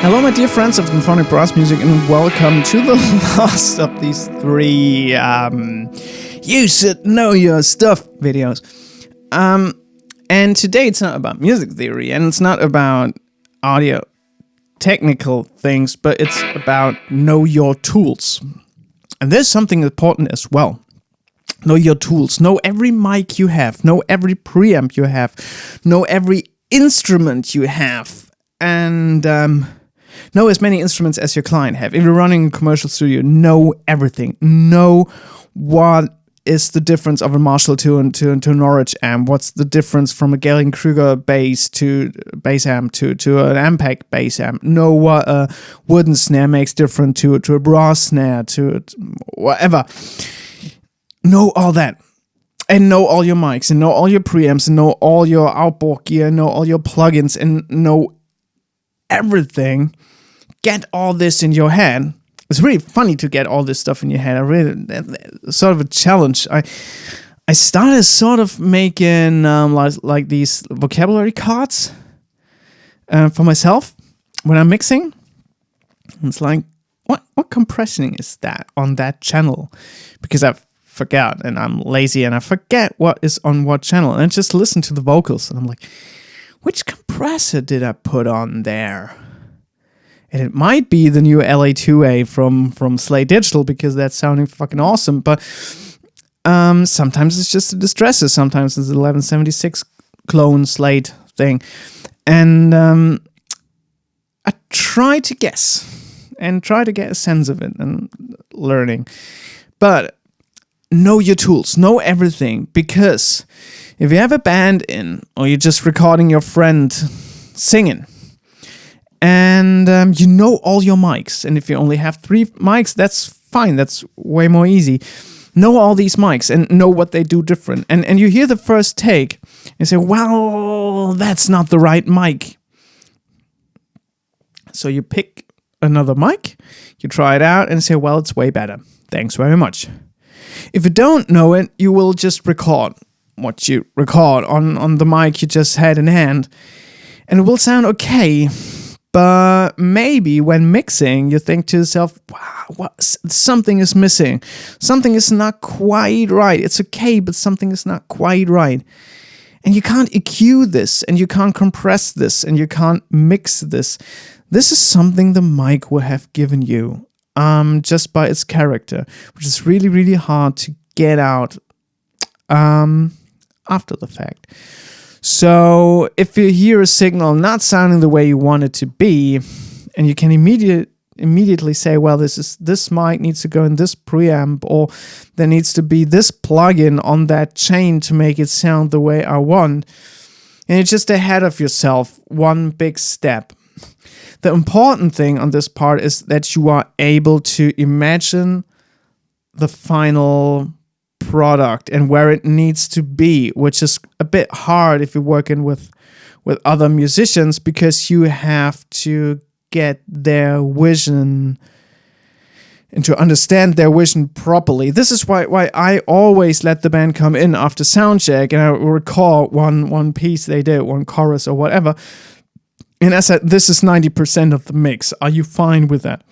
Hello, my dear friends of Symphonic Brass Music, and welcome to the last of these three You Should Know Your Stuff videos. And today it's not about music theory, and it's not about audio technical things, but it's about know your tools. And there's something important as well. Know your tools. Know every mic you have. Know every preamp you have. Know every instrument you have. And know as many instruments as your client have. If you're running a commercial studio, know everything. Know what is the difference of a Marshall to a Norwich amp. What's the difference from a Gehlen-Kruger bass amp to an Ampeg bass amp. Know what a wooden snare makes different to a brass snare, to whatever. Know all that. And know all your mics, and know all your preamps, and know all your outboard gear, know all your plugins, and know everything. Get all this in your head. It's really funny to get all this stuff in your head. Sort of a challenge. I started sort of making like these vocabulary cards for myself when I'm mixing. It's like, what compression is that on that channel? Because I forget, and I'm lazy, and I forget what is on what channel, and I just listen to the vocals, and I'm like, which compressor did I put on there? And it might be the new LA2A from Slate Digital, because that's sounding fucking awesome. But sometimes it's just a distressor. Sometimes it's the 1176 clone Slate thing. And I try to guess and try to get a sense of it and learning. But know your tools. Know everything. Because if you have a band in, or you're just recording your friend singing, and you know all your mics, and if you only have 3 mics, that's fine. That's way more easy. Know all these mics and know what they do different. And you hear the first take and say, well, that's not the right mic. So you pick another mic, you try it out, and say, well, it's way better. Thanks very much. If you don't know it, you will just record what you record on the mic you just had in hand, and it will sound okay. But maybe when mixing, you think to yourself, wow, something is missing. Something is not quite right. It's okay, but something is not quite right. And you can't EQ this, and you can't compress this, and you can't mix this. This is something the mic will have given you just by its character, which is really, really hard to get out after the fact. So if you hear a signal not sounding the way you want it to be, and you can immediately say, well, this mic needs to go in this preamp, or there needs to be this plugin on that chain to make it sound the way I want, and you're just ahead of yourself one big step. The important thing on this part is that you are able to imagine the final product and where it needs to be, which is a bit hard if you're working with other musicians, because you have to get their vision and to understand their vision properly. This is why I always let the band come in after soundcheck, and I record one piece they did, one chorus or whatever, and I said, this is 90% of the mix. Are you fine with that?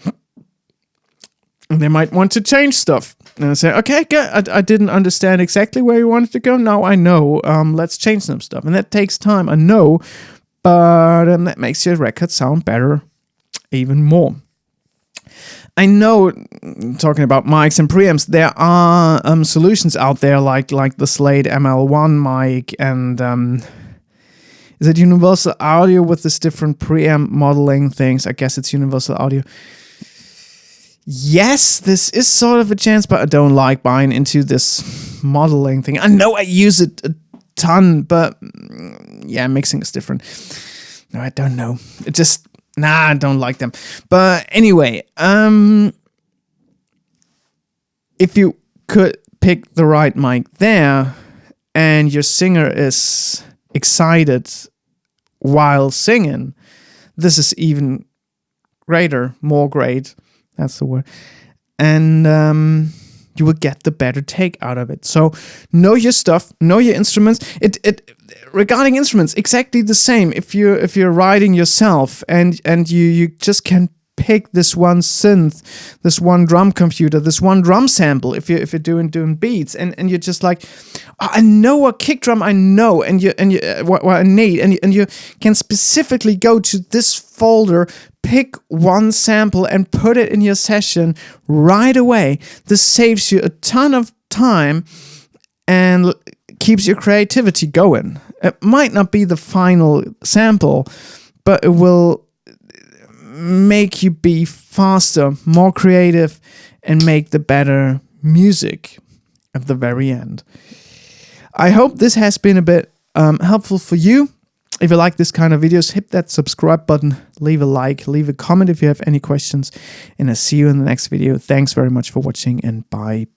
And they might want to change stuff. And I say, okay, good. I didn't understand exactly where you wanted to go. Now I know. Let's change some stuff. And that takes time, I know. But that makes your record sound better even more. I know, talking about mics and preamps, there are solutions out there like the Slate ML1 mic, and is it Universal Audio with this different preamp modeling things? I guess it's Universal Audio. Yes, this is sort of a chance, but I don't like buying into this modeling thing. I know I use it a ton, but yeah, mixing is different. No, I don't know. It just, I don't like them. But anyway, if you could pick the right mic there, and your singer is excited while singing, this is even greater, more great. That's the word. And you will get the better take out of it. So know your stuff, know your instruments. Regarding instruments, exactly the same. If you're writing yourself and you just can pick this one synth, this one drum computer, this one drum sample, if you're doing beats, and you're just like, oh, I know what kick drum I know, and you what I need, and you can specifically go to this folder, pick one sample and put it in your session right away. This saves you a ton of time and keeps your creativity going. It might not be the final sample, but it will make you be faster, more creative, and make the better music at the very end. I hope this has been a bit helpful for you. If you like this kind of videos, hit that subscribe button, leave a like, leave a comment if you have any questions, and I'll see you in the next video. Thanks very much for watching, and bye.